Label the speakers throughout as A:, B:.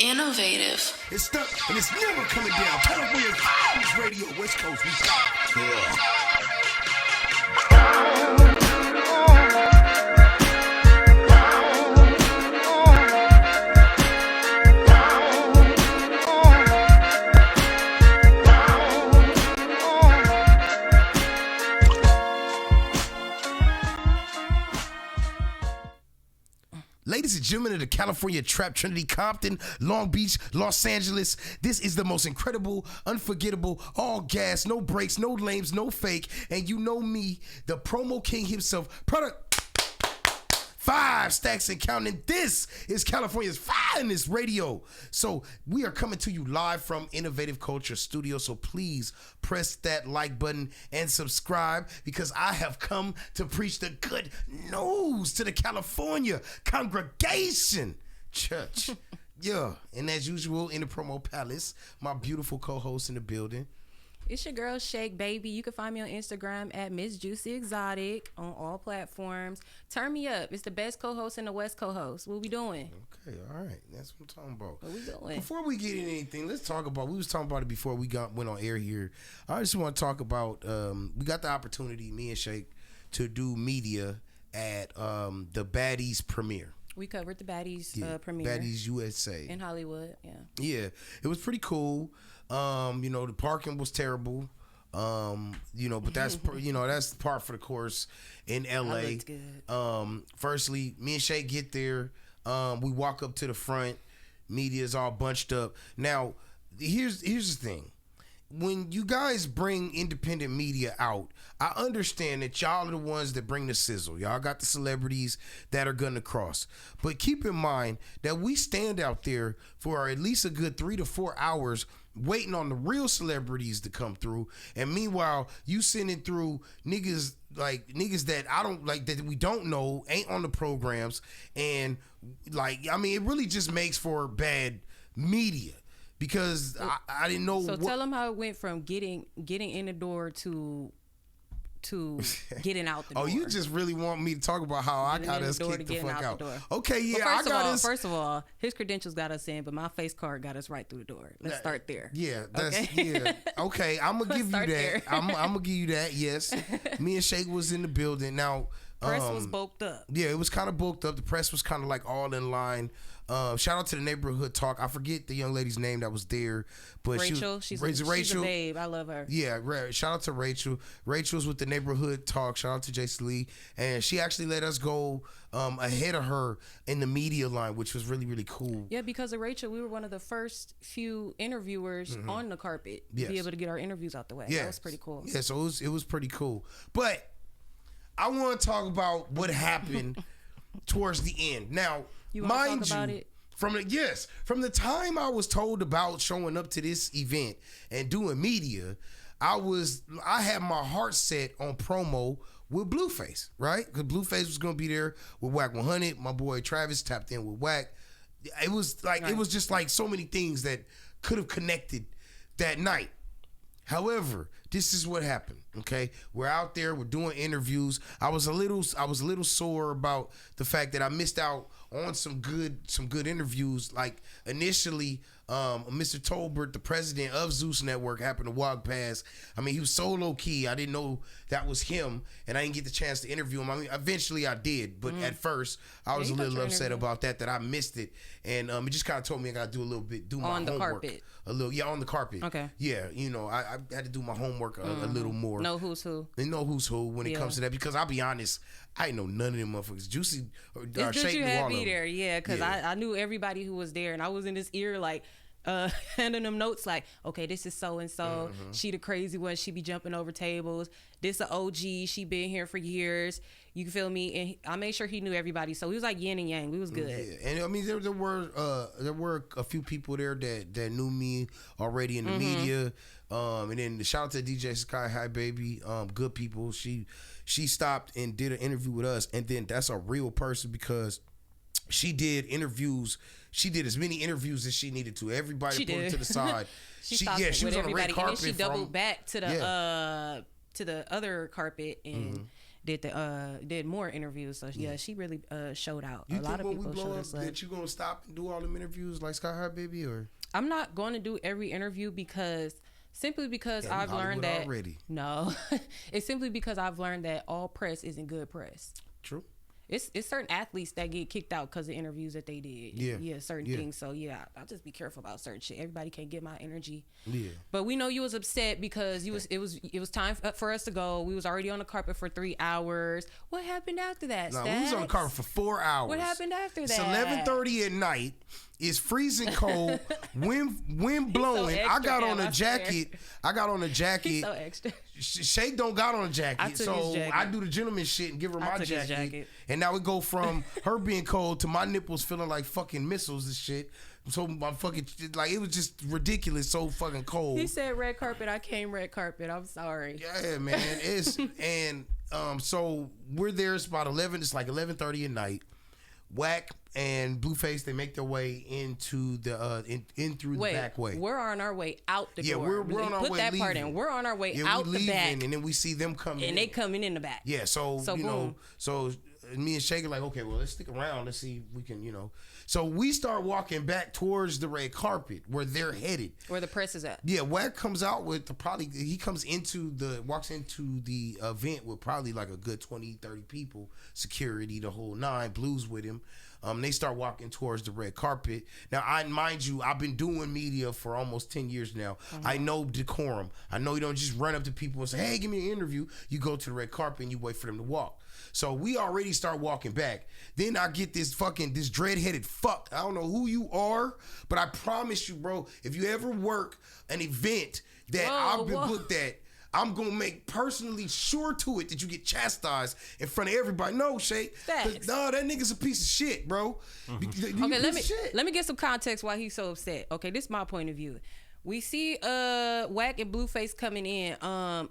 A: Innovative.
B: It's stuck and it's never coming down. Calisfinestradio Radio, West Coast. We got it. Ladies and gentlemen of the California Trap, Trinity, Compton, Long Beach, Los Angeles, this is the most incredible, unforgettable, all gas, no breaks, no lames, no fake, and you know me, the promo king himself, product 5 stacks and counting. This is California's finest radio. So we are coming to you live from Innovative Culture Studio. So please press that like button and subscribe, because I have come to preach the good news to the California congregation church. Yeah, and as usual in the promo palace, my beautiful co-host in the building.
C: It's your girl Shake Baby. You can find me on Instagram at Miss Juicy Exotic on all platforms. Turn me up. It's the best co-host and the West co-host. What we doing?
B: Okay, all right. That's what I'm talking about.
C: What we doing?
B: Before we get into anything, let's talk about, we was talking about it before we went on air here. I just want to talk about, we got the opportunity, me and Shake, to do media at the Baddies premiere.
C: We covered the Baddies premiere.
B: Baddies USA.
C: In Hollywood, yeah.
B: Yeah, it was pretty cool. The parking was terrible. But that's that's par for the course in LA.
C: That looked good.
B: Firstly, me and Shay get there. We walk up to the front. Media's all bunched up. Now, here's the thing. When you guys bring independent media out, I understand that y'all are the ones that bring the sizzle. Y'all got the celebrities that are gonna cross. But keep in mind that we stand out there for at least a good 3 to 4 hours waiting on the real celebrities to come through. And meanwhile, you sending through niggas that I don't like, that we don't know, ain't on the programs. And it really just makes for bad media. Because I didn't know.
C: So tell them how it went from getting in the door to getting out the door.
B: Oh, you just really want me to talk about how I got us kicked the fuck out. Okay, yeah, I got us.
C: First of all, his credentials got us in, but my face card got us right through the door. Let's start there.
B: Yeah, Okay, I'm gonna give you that. I'm gonna give you that. Yes, me and Shake was in the building. Now,
C: press was bulked up.
B: Yeah, it was kind of bulked up. The press was kind of like all in line. Shout out to the neighborhood talk. I forget the young lady's name that was there, but
C: Rachel. She's a babe. I love her.
B: Yeah, shout out to Rachel. Rachel's with the neighborhood talk. Shout out to Jason Lee, and she actually let us go ahead of her in the media line, which was really, really cool.
C: Yeah, because of Rachel, we were one of the first few interviewers on the carpet to be able to get our interviews out the way. That was pretty cool.
B: Yeah, so it was pretty cool. But I want to talk about what happened towards the end. Now,
C: you want to talk about it?
B: From the time I was told about showing up to this event and doing media, I had my heart set on promo with Blueface, right? Because Blueface was gonna be there with Wack 100. My boy Travis tapped in with Wack. It was It was just like so many things that could have connected that night. However, this is what happened. Okay, we're out there, we're doing interviews. I was a little sore about the fact that I missed out on some good interviews. Like initially, Mr. Tolbert, the president of Zeus Network, happened to walk past. I mean, he was so low key. I didn't know that was him, and I didn't get the chance to interview him. I mean, eventually I did, but at first I was a little upset about that I missed it, and it just kind of told me I got to do my
C: on the
B: homework.
C: Carpet.
B: On the carpet.
C: Okay.
B: Yeah, I had to do my homework a little more.
C: Know who's who.
B: And know who's who when it comes to that, because I'll be honest, I ain't know none of them motherfuckers. Juicy or Shake
C: you
B: knew
C: had
B: all
C: me
B: of them.
C: there, yeah, because I knew everybody who was there, and I was in his ear like handing them notes like, okay, this is so and so. She the crazy one. She be jumping over tables. This a OG. She been here for years. You feel me? And I made sure he knew everybody. So we was like yin and yang. We was good.
B: Yeah. And I mean, there were a few people there that knew me already in the media. And then shout out to DJ Sky High Baby. Good people. She stopped and did an interview with us, and then that's a real person because she did interviews. She did as many interviews as she needed to. Everybody put her to the side.
C: she
B: was on the red carpet.
C: And then she doubled back to the other carpet and did more interviews. So yeah, she really showed out.
B: You
C: a lot of
B: think when
C: people
B: we blow
C: showed
B: up
C: us
B: that you gonna stop and do all them interviews like Sky High Baby, or?
C: I'm not going to do every interview simply because I've learned that
B: already.
C: No, it's simply because I've learned that all press isn't good press.
B: True.
C: It's certain athletes that get kicked out because of interviews that they did.
B: Yeah.
C: Certain things. So yeah, I'll just be careful about certain shit. Everybody can't get my energy.
B: Yeah.
C: But we know you was upset because it was time for us to go. We was already on the carpet for 3 hours. What happened after that?
B: No, we was on the carpet for 4 hours.
C: What happened after that?
B: It's 11:30 at night. It's freezing cold. wind blowing.
C: So extra,
B: I got on
C: I
B: a jacket.
C: He's so extra.
B: Shake don't got on a jacket, so I do the gentleman shit and give her my jacket. And now we go from her being cold to my nipples feeling like fucking missiles and shit. So my fucking like it was just ridiculous. So fucking cold.
C: He said red carpet. I came red carpet. I'm sorry.
B: Yeah, man. It's and so we're there. It's about 11. It's like 11:30 at night. Wack and Blueface, they make their way into the in through the back way.
C: We're on our way out the door.
B: Yeah, we're on our way.
C: Put that part in. We're on our way out the back,
B: and then we see them coming.
C: And they coming in the back.
B: Yeah, so you
C: boom.
B: know, so me and Shake are like, okay, well, let's stick around. Let's see if we can, you know. So we start walking back towards the red carpet where they're headed.
C: Where the press is at.
B: Yeah, Wack comes out with walks into the event with probably like a good 20, 30 people, security, the whole nine, Blues with him. They start walking towards the red carpet. Now, mind you, I've been doing media for almost 10 years now. Mm-hmm. I know decorum. I know you don't just run up to people and say, hey, give me an interview. You go to the red carpet and you wait for them to walk. So we already start walking back. Then I get this dread-headed fuck. I don't know who you are, but I promise you, bro, if you ever work an event that I've been booked at, I'm going to make personally sure to it that you get chastised in front of everybody. No, Shay. No, that nigga's a piece of shit, bro.
C: Mm-hmm. Okay, let me get some context why he's so upset. Okay, this is my point of view. We see Wack and Blueface coming in,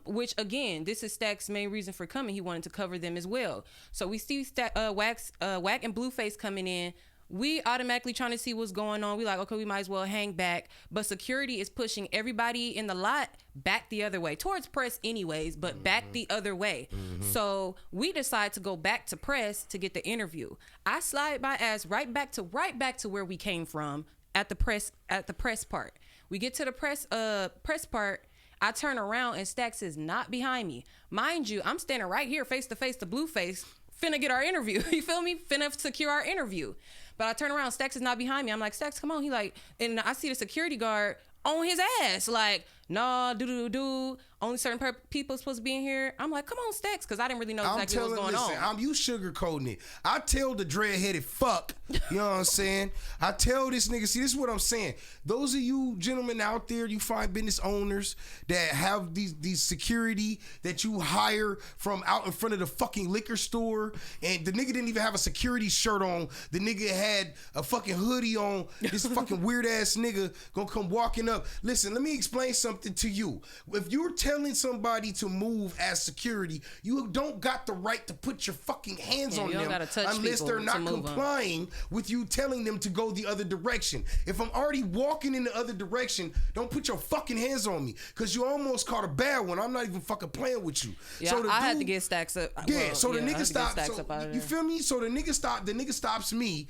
C: which again, this is Stack's main reason for coming. He wanted to cover them as well. So we see Wack and Blueface coming in. We automatically trying to see what's going on. We like, okay, we might as well hang back. But security is pushing everybody in the lot back the other way, towards press anyways, but back the other way. Mm-hmm. So we decide to go back to press to get the interview. I slide my ass right back to where we came from at the press part. We get to the press part. I turn around and Stacks is not behind me. Mind you, I'm standing right here face to face to Blueface, finna get our interview. You feel me? Finna secure our interview. But I turn around, Stacks is not behind me. I'm like, Stacks, come on. He like, and I see the security guard on his ass. Like, nah, only certain people supposed to be in here. I'm like, come on, Stacks, because I didn't really know exactly what was going on.
B: You sugarcoating it. I tell the dread-headed fuck, you know what I'm saying? I tell this nigga, see, this is what I'm saying. Those of you gentlemen out there, you find business owners that have these security that you hire from out in front of the fucking liquor store, and the nigga didn't even have a security shirt on. The nigga had a fucking hoodie on. This fucking weird-ass nigga gonna come walking up. Listen, let me explain something to you. If you're telling somebody to move as security, you don't got the right to put your fucking hands on them unless they're not complying with you telling them to go the other direction. If I'm already walking in the other direction, don't put your fucking hands on me, because you almost caught a bad one. I'm not even fucking playing with you.
C: Yeah, so I had to get Stacks up.
B: Yeah, so the nigga stops. You feel me? So the nigga stops me.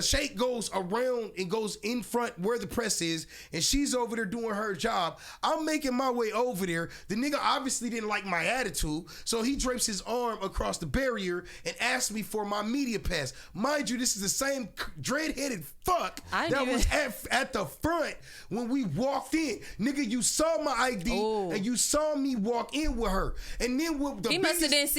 B: Shake goes around and goes in front where the press is, and she's over there doing her job. I'm making my way over there. The nigga obviously didn't like my attitude, so he drapes his arm across the barrier and asks me for my media pass. Mind you, this is the same dread-headed fuck that was at the front when we walked in. Nigga, you saw my ID and you saw me walk in with her. And then he must have didn't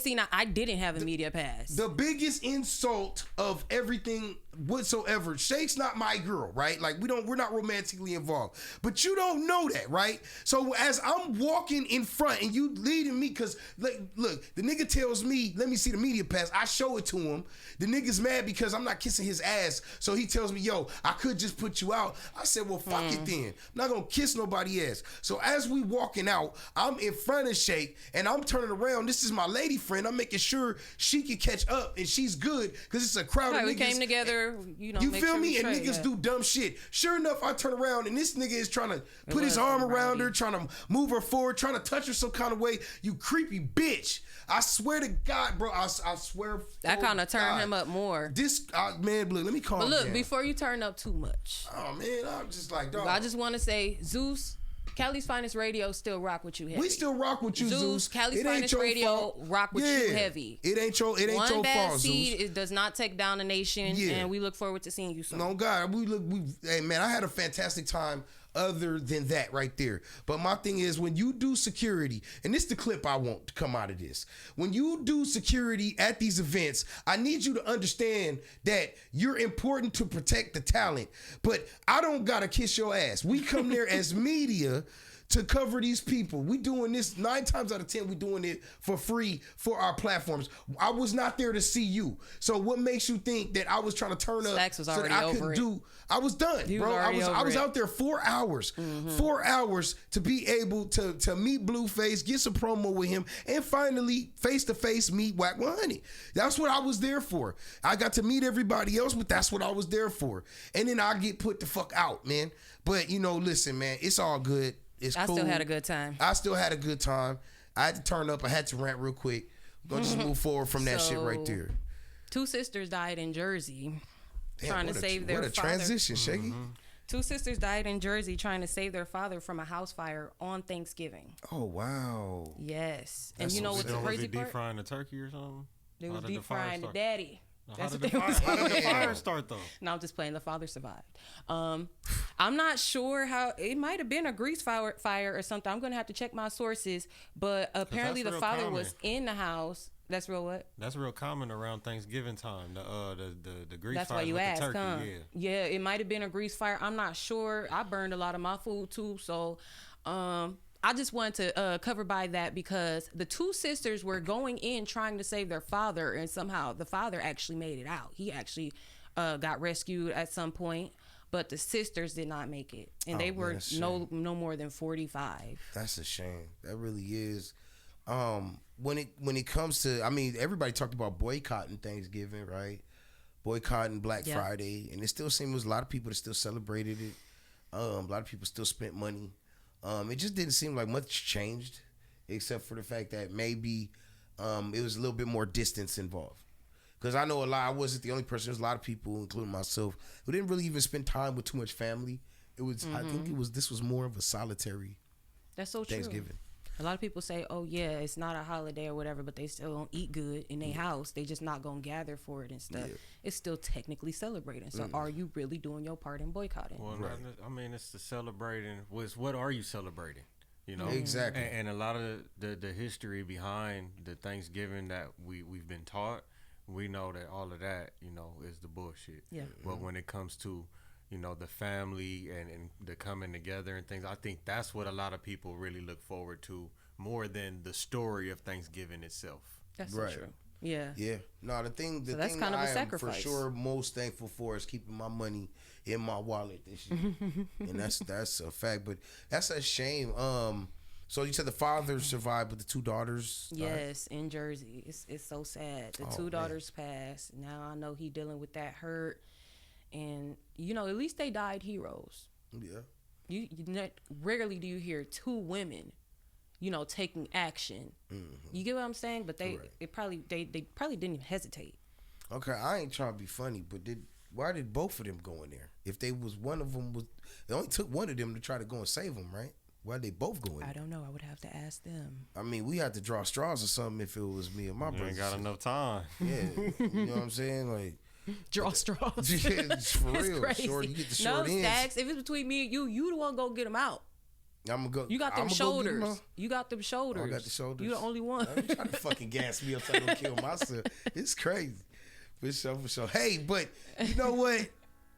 B: seen I didn't have a media pass. The biggest insult of everything whatsoever. Shake's not my girl, right? Like we're not romantically involved. But you don't know that, right? So as I'm walking in front and you leading me, cause look, the nigga tells me, let me see the media pass. I show it to him. The nigga's mad because I'm not kissing his ass. So he tells me, yo, I could just put you out. I said, well, fuck it then. I'm not gonna kiss nobody ass. So as we walking out, I'm in front of Shake and I'm turning around. This is my lady friend. I'm making sure she can catch up and she's good, cause it's a crowd of niggas.
C: We came together. there, you know.
B: You
C: make
B: feel
C: sure
B: me?
C: we
B: And
C: straight,
B: niggas do dumb shit. Sure enough, I turn around and this nigga is trying to put his
C: was
B: arm around
C: rowdy.
B: her, trying to move her forward, trying to touch her some kind of way. You creepy bitch. I swear to God, bro. I swear.
C: That kind of turned
B: God.
C: him up more.
B: This man, look, let me calm
C: But look,
B: down.
C: before you turn up too much,
B: Oh man, I'm just like, dog.
C: I just want to say, Zeus, Cali's Finest Radio still rock with you heavy.
B: We still rock with you, Zeus.
C: Cali's
B: It ain't
C: Finest
B: your
C: Radio
B: fault.
C: rock with you heavy.
B: It ain't your
C: One bad
B: fault,
C: seed,
B: Zeus.
C: it does not take down a nation, and we look forward to seeing you soon.
B: No, God, hey man, I had a fantastic time other than that right there. But my thing is, when you do security, and this is the clip I want to come out of this. When you do security at these events, I need you to understand that you're important to protect the talent. But I don't gotta kiss your ass. We come there as media to cover these people. We doing this 9 times out of 10. We doing it for free for our platforms. I was not there to see you. So what makes you think that I was trying to turn up
C: Stacks was
B: so that
C: already
B: I
C: over
B: could do? I was done, bro. I was out there 4 hours, 4 hours to be able to meet Blueface, get some promo with him, and finally face to face meet Whack 100. That's what I was there for. I got to meet everybody else, but that's what I was there for. And then I get put the fuck out, man. But you know, listen, man, it's all good. It's cool.
C: I still had a good time.
B: I still had a good time. I had to turn up. I had to rant real quick. We're gonna just move forward from that shit right there.
C: 2 sisters died in Jersey
B: Damn,
C: trying to save their
B: father. What a transition, Shaggy.
C: 2 sisters died in Jersey trying to save their father from a house fire on Thanksgiving.
B: Oh, wow.
C: Yes.
B: That's
C: and you know what the
A: Was
C: crazy
A: he deep
C: part?
A: frying the turkey or something?
C: They was
A: How did
C: deep
A: the fire
C: frying the
A: start?
C: daddy.
A: How
C: That's
A: did
C: what
A: the
C: they was
A: fire, how did the
B: Damn.
A: fire start though?
C: No, I'm just playing. The father survived. I'm not sure how. It might have been a grease fire or something. I'm gonna have to check my sources. But apparently the
A: real
C: father was
A: common.
C: in the house. That's real what?
A: That's real common around Thanksgiving time. The grease
C: That's
A: fires
C: why you
A: with
C: asked,
A: the turkey.
C: huh?
A: Yeah.
C: Yeah, it might have been a grease fire. I'm not sure. I burned a lot of my food too, so I just wanted to cover by that because the 2 sisters were going in trying to save their father, and somehow the father actually made it out. He actually got rescued at some point, but the sisters did not make it, and they were no more than 45.
B: That's a shame. That really is. When it comes to, I mean, everybody talked about boycotting Thanksgiving, right? Boycotting Black Friday, and it still seemed there was a lot of people that still celebrated it. A lot of people still spent money. It just didn't seem like much changed, except for the fact that maybe it was a little bit more distance involved. Because I know I wasn't the only person. There's a lot of people, including myself, who didn't really even spend time with too much family. It was, I think this was more of a solitary
C: That's so true.
B: Thanksgiving.
C: A lot of people say, "Oh yeah, it's not a holiday or whatever," but they still don't eat good in their house. They just not gonna gather for it and stuff.
B: Yeah.
C: It's still technically celebrating. So, are you really doing your part in boycotting?
A: Well, I mean, it's the celebrating. What are you celebrating? You know,
B: Exactly.
A: And a lot of the history behind the Thanksgiving that we've been taught, we know that all of that, you know, is the bullshit.
C: Yeah.
A: But when it comes to, you know, the family and the coming together and things, I think that's what a lot of people really look forward to more than the story of Thanksgiving itself.
C: That's so
B: Right.
C: true. Yeah.
B: Yeah. No, the thing
C: that's
B: thing
C: kind of a
B: I am
C: sacrifice.
B: for sure most thankful for is keeping my money in my wallet this year. And that's a fact. But that's a shame. So you said the father survived, but the 2 daughters died?
C: Yes, in Jersey. It's so sad. The 2 daughters passed. Now I know he dealing with that hurt. And, you know, at least they died heroes.
B: Yeah.
C: Rarely do you hear 2 women, you know, taking action. You get what I'm saying? But they probably didn't even hesitate.
B: Okay, I ain't trying to be funny, but why did both of them go in there? If they was one of them it only took one of them to try to go and save them, right? Why they both go in there?
C: I don't know. I would have to ask them.
B: I mean, we had to draw straws or something if it was me and my
A: You
B: brother.
A: ain't got enough time.
B: Yeah, you know what I'm saying? Like,
C: Draw straws.
B: yeah, for
C: That's
B: real.
C: crazy.
B: Short, you get the short ends.
C: Stacks, if it's between me and you the one go get them out.
B: I'm gonna go.
C: You got them
B: I'ma go get 'em
C: shoulders.
B: out.
C: You got them shoulders.
B: I got the shoulders.
C: You the only one.
B: I'm trying to fucking gas me up so I don't kill myself. It's crazy. For sure. Hey, but you know what?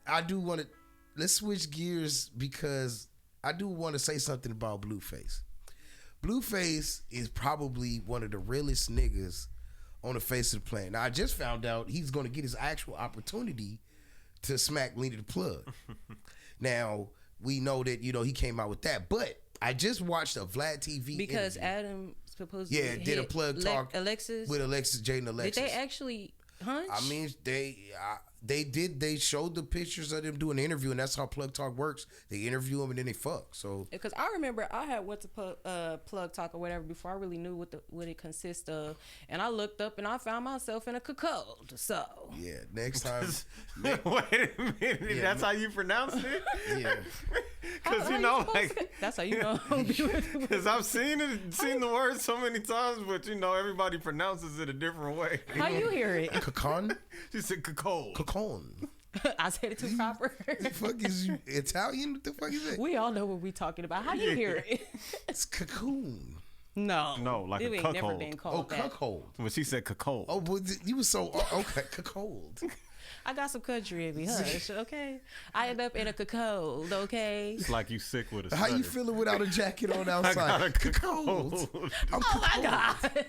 B: I do want to, let's switch gears because I do want to say something about Blueface. Blueface is probably one of the realest niggas on the face of the planet. Now, I just found out he's going to get his actual opportunity to smack Lena the Plug. Now, we know that, you know, he came out with that, but I just watched a Vlad TV
C: because
B: interview.
C: Adam supposedly
B: did a plug talk
C: Alexis
B: with Alexis, Jade and Alexis.
C: Did they actually hunch?
B: I mean, They showed the pictures of them doing the interview, and that's how Plug Talk works. They interview them and then they fuck. So
C: because I remember I had went to Plug Talk or whatever before I really knew what it consists of, and I looked up and I found myself in a cuckold. So
B: yeah, next time.
A: Wait a minute, that's how you pronounce it?
B: Yeah,
A: Because
C: that's how you know.
A: Because I've seen the word so many times, but everybody pronounces it a different way.
C: How you hear it?
B: Cacon.
A: She said cacold.
B: Cacon.
C: I said it too proper.
B: The fuck is you Italian? What the fuck is it?
C: We all know what we talking about. How you hear it?
B: It's cocoon.
C: No,
A: like
C: it
A: a
C: ain't
A: cuckold.
C: never been called that.
B: Cuckold.
A: Well, she said cacold.
B: Oh, but you was so okay. Cuckold.
C: I got some country in me, hush, okay? I end up in a cuckold, okay?
A: It's like you sick with a
B: How
A: stutter.
B: you feeling without a jacket on outside?
A: I got a
B: Cuckold. I'm
C: Oh my
B: cuckold.
C: God.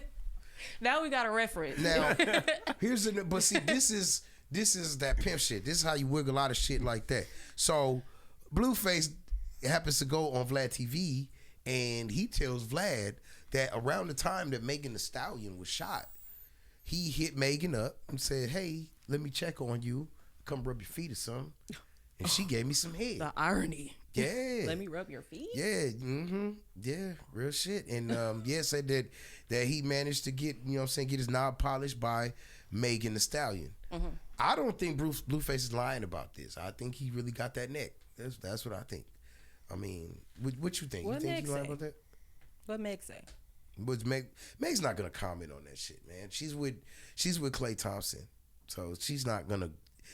C: Now we got a reference.
B: Now, but see, this is that pimp shit. This is how you wiggle out of shit like that. So, Blueface happens to go on Vlad TV, and he tells Vlad that around the time that Megan Thee Stallion was shot, he hit Megan up and said, "Hey, let me check on you. Come rub your feet or something." And she gave me some head.
C: The irony.
B: Yeah.
C: Let me rub your feet?
B: Yeah, yeah, real shit. And said that he managed to get, get his knob polished by Megan Thee Stallion. Mm-hmm. I don't think Blueface is lying about this. I think he really got that neck. That's what I think. I mean, what you think?
C: What
B: you think
C: Meg
B: he lying
C: say?
B: about that?
C: What Meg say?
B: Meg's not gonna comment on that shit, man. She's with Klay Thompson, so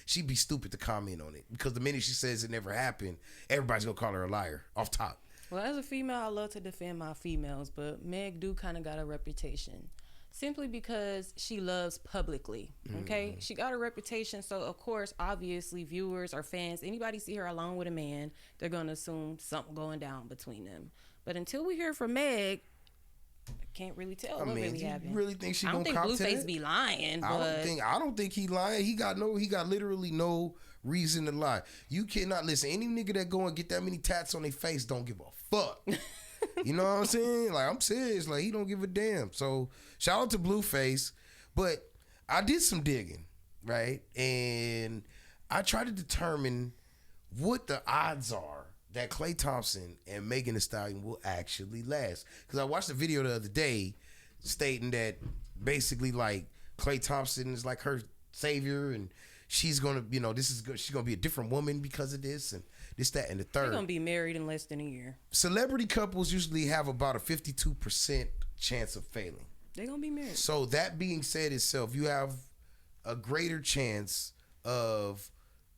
B: she'd be stupid to comment on it, because the minute she says it never happened, everybody's gonna call her a liar off top.
C: Well, as a female, I love to defend my females, but Meg do kind of got a reputation simply because she loves publicly, okay? She got a reputation, so of course, obviously, viewers or fans, anybody see her along with a man, they're going to assume something going down between them. But until we hear from Meg, I can't really tell what really happened.
B: You really think she
C: I
B: gonna
C: don't think
B: cop to
C: Blueface
B: that?
C: be lying, but
B: I don't think he lying. He got literally no reason to lie. You cannot listen. Any nigga that go and get that many tats on their face don't give a fuck. You know what I'm saying? Like, I'm serious. Like, he don't give a damn. So shout out to Blueface. But I did some digging, right? And I tried to determine what the odds are that Klay Thompson and Megan Thee Stallion will actually last. Because I watched a video the other day stating that basically, like, Klay Thompson is like her savior, and she's gonna, she's gonna be a different woman because of this, and this, that, and the third.
C: they're going to be married in less than a year.
B: Celebrity couples usually have about a 52% chance of failing.
C: They're going to be married.
B: So that being said itself, you have a greater chance of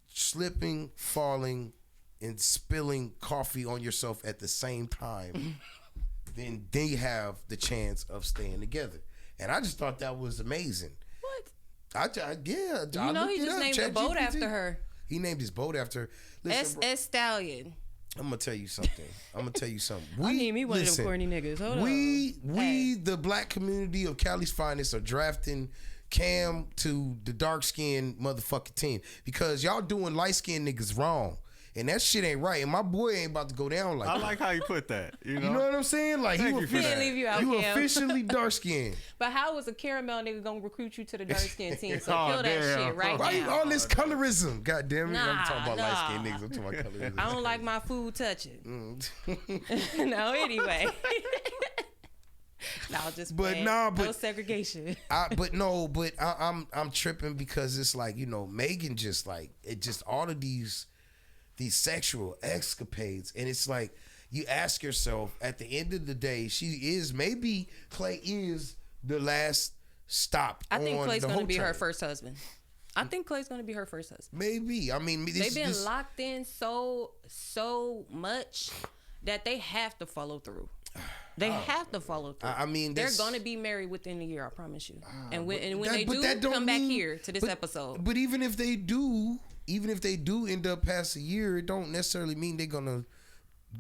B: slipping, falling, and spilling coffee on yourself at the same time than they have the chance of staying together. And I just thought that was amazing.
C: What?
B: I
C: You know, he just named a boat after her.
B: He named his boat after her. Listen,
C: S. Stallion.
B: I'm gonna tell you something.
C: I need me one of them corny niggas. Hold on.
B: We, the black community of Cali's finest, are drafting Cam to the dark skinned motherfucking team, because y'all doing light skinned niggas wrong. And that shit ain't right. And my boy ain't about to go down like
A: I
B: that.
A: like how you put that. You know,
B: what I'm saying? Like,
A: Thank you for that.
C: Leave you out,
B: you
C: Cam.
B: officially dark skinned.
C: But how is a caramel nigga gonna recruit you to the dark skin team? So
A: Oh,
C: kill that
A: damn.
C: shit right
B: Why
C: now.
B: all this colorism? God damn it. I'm
C: Nah,
B: talking about
C: nah.
B: light skinned niggas. I'm talking about colorism.
C: I don't like my food touching. No, anyway. No, just
B: But
C: playing.
B: nah, but-
C: no segregation.
B: I'm tripping because it's like, Megan just like, it just all of these sexual escapades, and it's like, you ask yourself, at the end of the day, maybe Klay is the last stop.
C: I think Clay's
B: going
C: gonna be her first husband. I think Clay's gonna be her first husband.
B: Maybe. I mean,
C: They've been locked in so much that they have to follow through. They have to follow through.
B: I mean,
C: they're gonna be married within a year. I promise you. And when they do,
B: that don't
C: come back
B: mean-
C: here to this episode.
B: But even if they do end up past a year, it don't necessarily mean they're gonna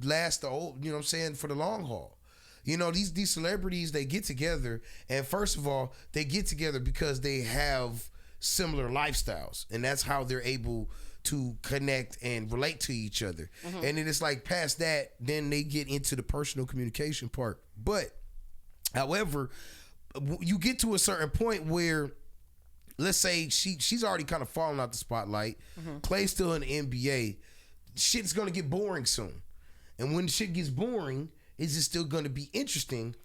B: last for the long haul. These celebrities, they get together, and first of all, they get together because they have similar lifestyles, and that's how they're able to connect and relate to each other. And then it's like, past that, then they get into the personal communication part. But however, you get to a certain point where let's say she's already kind of fallen out the spotlight. Clay's still in the NBA. Shit's gonna get boring soon, and when shit gets boring, is it still gonna be interesting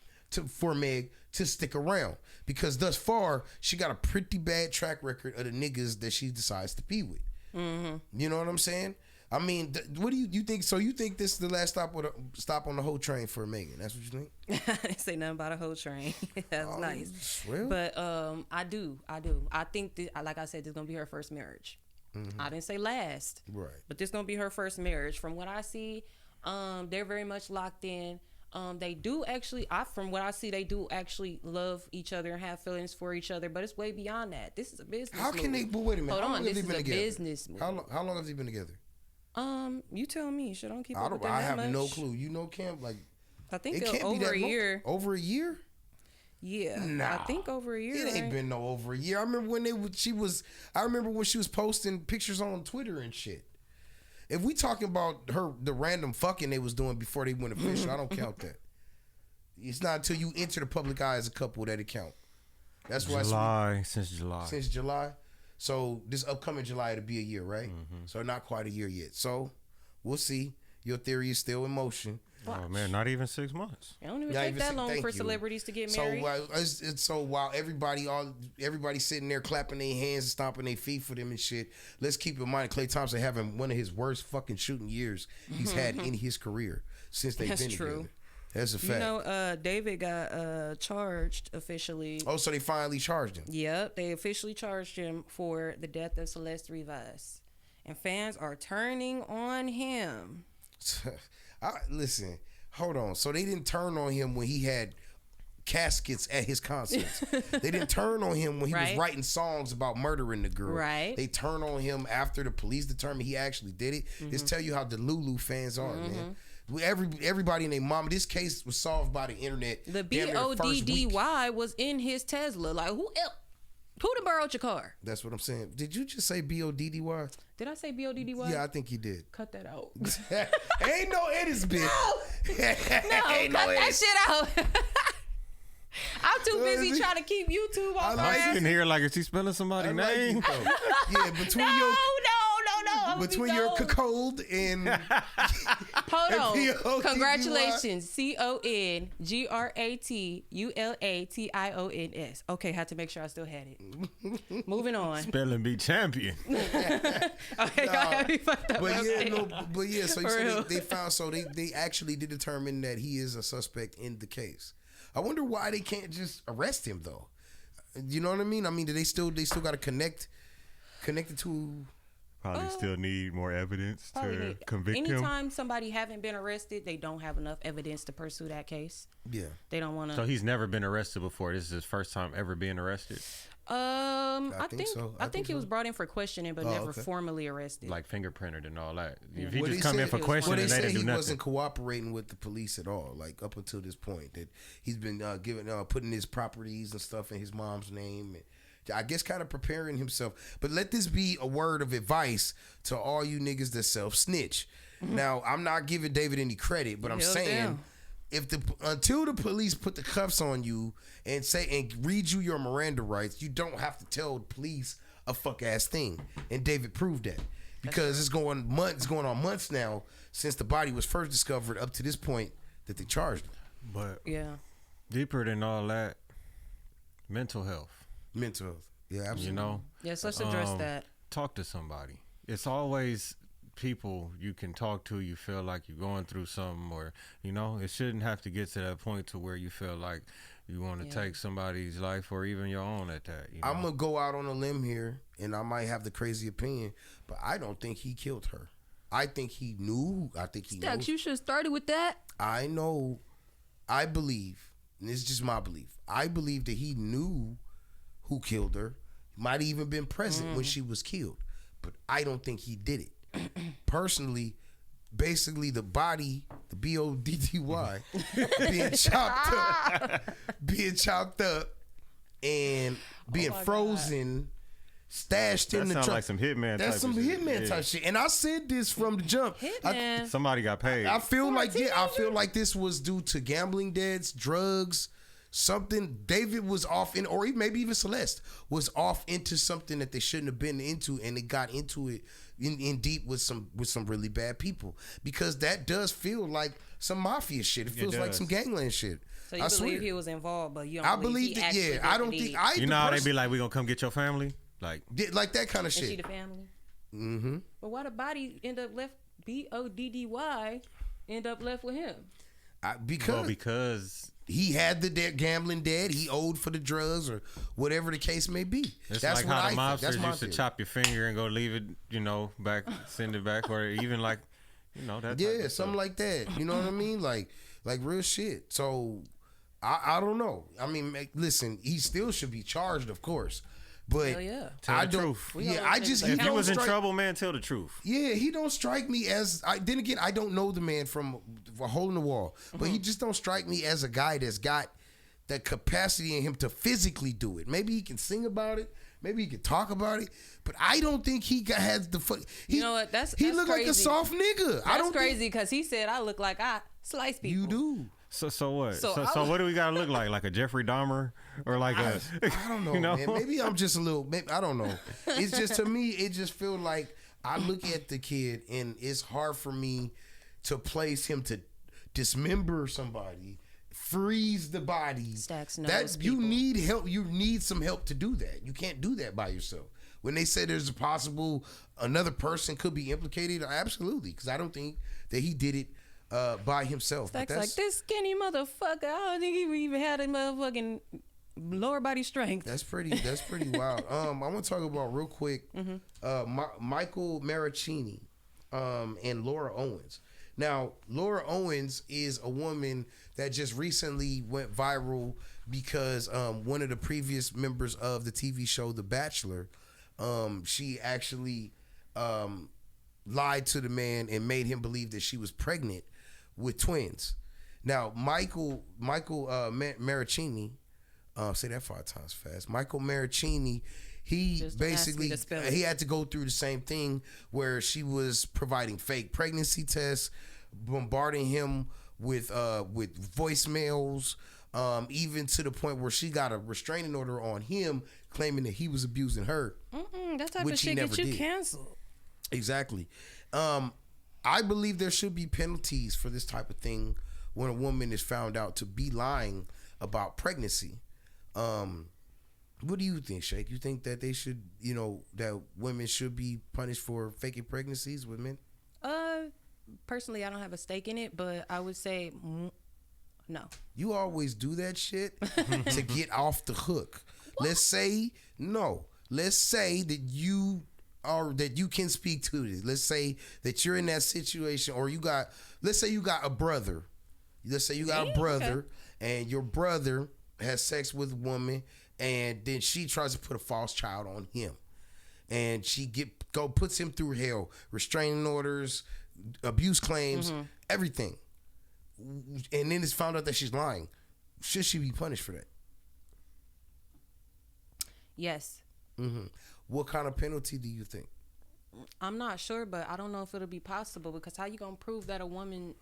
B: for Meg to stick around? Because thus far, she got a pretty bad track record of the niggas that she decides to be with. You know what I'm saying? I mean, what do you think? So you think this is the last stop on the whole train for Megan? That's what you think?
C: I didn't say nothing about a whole train. That's nice.
B: Well.
C: But I do. I think that, like I said, this is gonna be her first marriage. I didn't say last.
B: Right.
C: But this is gonna be her first marriage. From what I see, they're very much locked in. They do actually, from what I see, they do actually love each other and have feelings for each other. But it's way beyond that. This is a business.
B: How can they? But wait a minute.
C: Hold
B: how
C: on.
B: long have
C: This
B: they
C: is
B: been
C: a
B: together?
C: business move.
B: How long have they been together?
C: You tell me. Shit, I don't keep up with them
B: I
C: that
B: have
C: much.
B: no clue. You know, Cam, like
C: I think
B: it can't
C: over
B: be that
C: a
B: long.
C: year.
B: Over a year?
C: Yeah,
B: Nah.
C: I think over a year.
B: It ain't
C: right?
B: been no over a year. I remember when I remember when she was posting pictures on Twitter and shit. If we talking about the random fucking they was doing before they went official, I don't count that. It's not until you enter the public eye as a couple that it count. That's why
A: Since July.
B: Since July. So this upcoming July it'll be a year, right? So not quite a year yet. So we'll see. Your theory is still in motion.
A: Oh man, not even 6 months.
C: It don't even
B: Not
C: take
B: even
C: that
B: say
C: long
B: thank
C: for
B: you.
C: celebrities to get
B: So
C: married.
B: so while everybody sitting there clapping their hands and stomping their feet for them and shit, let's keep in mind Klay Thompson having one of his worst fucking shooting years he's had in his career since they've
C: That's
B: been
C: true.
B: together. That's a fact.
C: You know, David got charged officially.
B: Oh, so they finally charged him.
C: Yep, they officially charged him for the death of Celeste Rivas. And fans are turning on him.
B: Listen, hold on. So they didn't turn on him when he had caskets at his concerts. They didn't turn on him when he was writing songs about murdering the girl.
C: Right.
B: They turned on him after the police determined he actually did it. This tell you how the Lulu fans are, man. Everybody and their mama. This case was solved by the internet.
C: The
B: damn near first week.
C: BODDY was in his Tesla. Like, who done borrowed your car?
B: That's what I'm saying. Did you just say BODDY?
C: Did I say BODDY?
B: Yeah, I think you did.
C: Cut that out.
B: Ain't no edits, bitch.
C: No, cut that shit out. I'm too busy trying to keep YouTube on.
A: I'm sitting here like, is he spelling somebody's name?
B: Yeah, between
C: No.
B: between your cuckold and
C: hold
B: and
C: on.
B: BODDY.
C: Congratulations, CONGRATULATIONS. Okay, had to make sure I still had it. Moving on.
A: Spelling bee champion.
C: Okay, y'all have me fucked up.
B: So they found they actually did determine that he is a suspect in the case. I wonder why they can't just arrest him though. You know what I mean? I mean, do they still got to connect it to?
A: Probably still need more evidence to convict him.
C: Anytime somebody haven't been arrested, they don't have enough evidence to pursue that case.
B: Yeah.
C: They don't want to.
A: So he's never been arrested before. This is his first time ever being arrested.
C: I think
B: so.
C: I think he was brought in for questioning, but never formally arrested.
A: Like fingerprinted and all that.
C: Yeah.
A: If he
B: Well,
A: just
B: they
A: come in
B: said-
A: for questioning,
B: Well, they
A: they
B: said
A: didn't do
B: he
A: nothing.
B: wasn't cooperating with the police at all. Like up until this point, that he's been putting his properties and stuff in his mom's name. And I guess kind of preparing himself. But let this be a word of advice to all you niggas that self-snitch. Now, I'm not giving David any credit, but I'm saying until the police put the cuffs on you and read you your Miranda rights, you don't have to tell the police a fuck ass thing. And David proved that. Because it's going on months now since the body was first discovered up to this point that they charged him.
A: But
C: yeah,
A: deeper than all that, mental health.
B: Mental health. Yeah, absolutely.
A: You know?
C: Yes, let's address that.
A: Talk to somebody. It's always people you can talk to. You feel like you're going through something, or it shouldn't have to get to that point to where you feel like you want to take somebody's life or even your own at that.
B: I'm gonna go out on a limb here, and I might have the crazy opinion, but I don't think he killed her. I think he knew. I think he knows.
C: You should have started with that.
B: I know. I believe, and this is just my belief. I believe that he knew who killed her. Might have even been present when she was killed, but I don't think he did it. Personally, basically the body, the BODDY, being chopped up and being frozen, stashed in the trunk.
A: That sounds like some Hitman.
B: That's some Hitman type shit. And I said this from the jump.
A: Somebody got paid.
B: I feel like this was due to gambling debts, drugs, something David was off in, or maybe even Celeste was off into something that they shouldn't have been into, and they got into it in deep with some really bad people, because that does feel like some mafia shit. It feels like some gangland shit.
C: So you
B: I
C: believe
B: swear.
C: he was involved, but you don't
B: I
C: believe
B: believe
C: he
B: that.
C: actually
B: Yeah, I don't think
A: You know how they be like, we gonna come get your family, like
B: that kind of
C: Is she
B: shit.
C: the family?
B: Mm-hmm.
C: But why the body end up left? BODDY end up left with him?
B: Because he had the gambling debt. He owed for the drugs or whatever the case may be.
A: it's
B: That's
A: like
B: what
A: how
B: I
A: the
B: think. That's
A: mobsters
B: my
A: used to
B: theory.
A: chop your finger and go leave it, back, send it back, or even like, that.
B: Yeah, something like that. You know what I mean? Like real shit. So I don't know. I mean, listen, he still should be charged, of course. But
C: Hell yeah.
A: Tell
B: I
A: the
B: don't.
A: truth.
B: Yeah, I just
A: If you was in trouble, man, tell the truth.
B: Yeah, he don't strike me as. Then again, I don't know the man from a hole in the wall, but he just don't strike me as a guy that's got the capacity in him to physically do it. Maybe he can sing about it. Maybe he can talk about it, but I don't think has the fuck.
C: You know what?
B: He
C: that's
B: look
C: crazy.
B: like a soft nigga. I
C: That's
B: don't
C: crazy because he said I look like I slice people.
B: You do.
A: So what?
C: So
A: So what do we gotta look like? Like a Jeffrey Dahmer or like
B: I don't know, man. Maybe I'm just a little. I don't know. It's just, to me, it just feel like I look at the kid and it's hard for me to place him to dismember somebody, freeze the body.
C: Stacks
B: that
C: knows
B: you
C: people.
B: need help. You need some help to do that. You can't do that by yourself. When they say there's a possible another person could be implicated, absolutely, because I don't think that he did it by himself.
C: Stacks like, this skinny motherfucker. I don't think he even had a motherfucking lower body strength.
B: That's pretty wild. I want to talk about real quick Michael Marachini and Laura Owens. Now, Laura Owens is a woman that just recently went viral because one of the previous members of the TV show The Bachelor, she actually lied to the man and made him believe that she was pregnant with twins. Now, Michael Marachini, say that 5 times fast. Michael Marachini, he
C: Just
B: basically
C: ask me to spell it.
B: he had to go through the same thing where she was providing fake pregnancy tests, bombarding him with voicemails, even to the point where she got a restraining order on him, claiming that he was abusing her.
C: That type
B: Which
C: of
B: he
C: shit
B: never
C: get you
B: did.
C: canceled.
B: Exactly. I believe there should be penalties for this type of thing when a woman is found out to be lying about pregnancy. What do you think, Shake? You think that they should, that women should be punished for faking pregnancies with men?
C: Personally, I don't have a stake in it, but I would say no.
B: You always do that shit to get off the hook. Let's say that you can speak to this. Let's say that you're in that situation, or let's say you got a brother. Let's say you got a brother, and your brother has sex with a woman, and then she tries to put a false child on him, and she puts him through hell, restraining orders, abuse claims, everything, and then it's found out that she's lying. Should she be punished for that?
C: Yes.
B: What kind of penalty do you think?
C: I'm not sure, but I don't know if it'll be possible, because how you gonna prove that a woman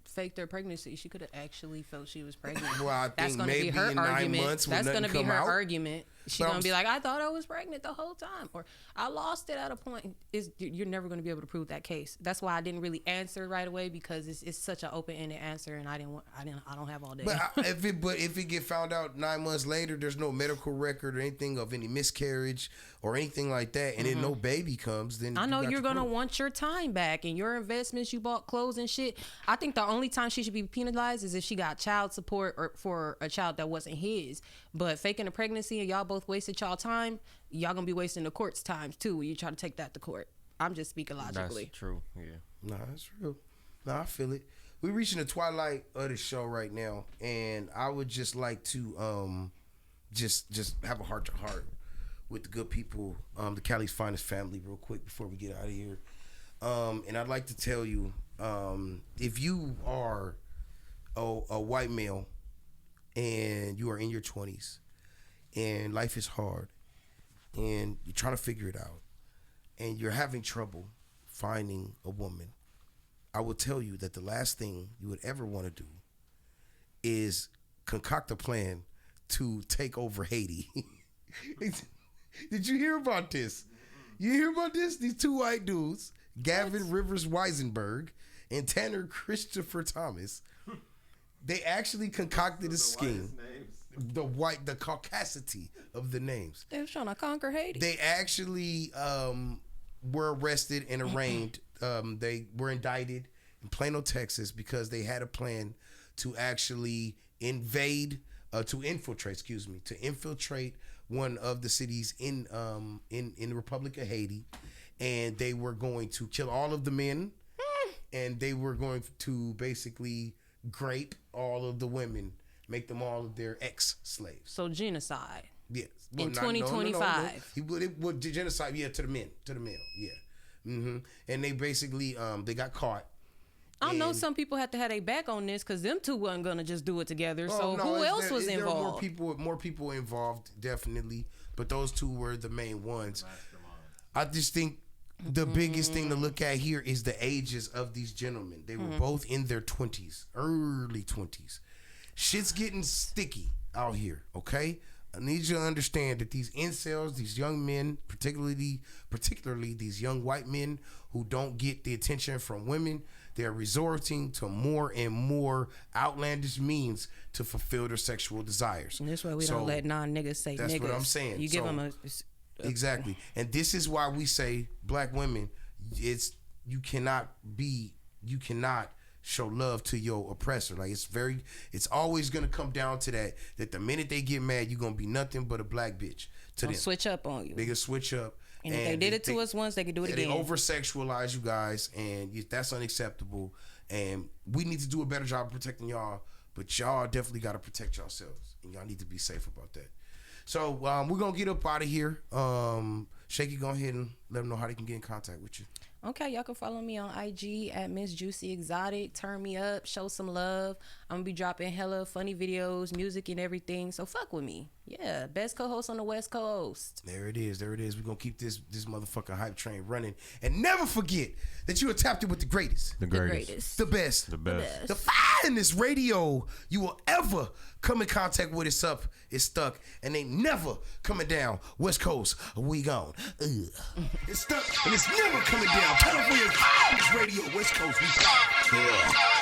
C: faked her pregnancy? She could have actually felt she was pregnant.
B: Well, I
C: That's
B: think
C: gonna
B: maybe
C: be her
B: in 9
C: argument.
B: months when
C: That's
B: nothing
C: gonna be
B: come
C: her
B: out.
C: argument. She's
B: But
C: gonna be like, I thought I was pregnant the whole time, or I lost it at a point. You're never gonna be able to prove that case. That's why I didn't really answer right away, because it's such an open-ended answer, and I don't have all day.
B: But if it get found out 9 months later, there's no medical record or anything of any miscarriage or anything like that, and then no baby comes, then
C: I know
B: you got
C: you're
B: to
C: gonna
B: prove it.
C: want your time back and your investments. You bought clothes and shit. I think the only time she should be penalized is if she got child support or for a child that wasn't his. But faking a pregnancy and y'all both wasted y'all time, y'all gonna be wasting the court's time too when you try to take that to court. I'm just speaking logically.
A: That's true. Yeah.
B: Nah, that's real. Nah, I feel it. We're reaching the twilight of the show right now, and I would just like to just have a heart to heart with the good people, the Cali's Finest family, real quick before we get out of here. And I'd like to tell you, if you are a white male and you are in your 20s and life is hard and you're trying to figure it out and you're having trouble finding a woman, I will tell you that the last thing you would ever want to do is concoct a plan to take over Haiti. Did you hear about this? You hear about this? These two white dudes, Gavin Rivers Weisenberg and Tanner Christopher Thomas, they actually concocted a scheme. The caucasity of the names.
C: They was trying to conquer Haiti.
B: They actually were arrested and arraigned. They were indicted in Plano, Texas, because they had a plan to actually infiltrate one of the cities in the Republic of Haiti, and they were going to kill all of the men, and they were going to basically grape all of the women, make them all of their ex-slaves.
C: So genocide.
B: Yes.
C: Well, in 2025.
B: He would genocide, to the male, yeah. Mm-hmm. And they basically, they got caught.
C: I know some people had to have their back on this because them two wasn't gonna just do it together. Who else was involved?
B: There were more people involved, definitely. But those two were the main ones. I just think the biggest thing to look at here is the ages of these gentlemen. They were both in their 20s, early 20s. Shit's getting sticky out here, okay? I need you to understand that these incels, these young men, particularly these young white men who don't get the attention from women, they're resorting to more and more outlandish means to fulfill their sexual desires.
C: And that's why we don't let non-niggas say
B: that's
C: niggas.
B: That's what I'm saying.
C: You give them a...
B: Exactly. And this is why we say, black women, you cannot show love to your oppressor. Like, it's always gonna come down to that the minute they get mad, you're gonna be nothing but a black bitch to them.
C: Switch up on you.
B: They can switch up.
C: And if they did it to us once, they could do it again.
B: They over-sexualize you guys, and that's unacceptable. And we need to do a better job of protecting y'all, but y'all definitely got to protect yourselves, and y'all need to be safe about that. So we're going to get up out of here. Shaky, go ahead and let them know how they can get in contact with you.
C: Okay, y'all can follow me on IG at Miss Juicy Exotic. Turn me up, show some love. I'm gonna be dropping hella funny videos, music, and everything. So fuck with me. Yeah, best co-host on the West Coast.
B: There it is. We're gonna keep this motherfucking hype train running, and never forget that you are tapped in with the greatest,
A: the greatest,
B: the best,
A: the
B: finest radio you will ever come in contact with. It's up, it's stuck, and they never coming down. West Coast, we gone. It's stuck, and it's never coming down. Turn up for your radio. West Coast, we gone. Yeah.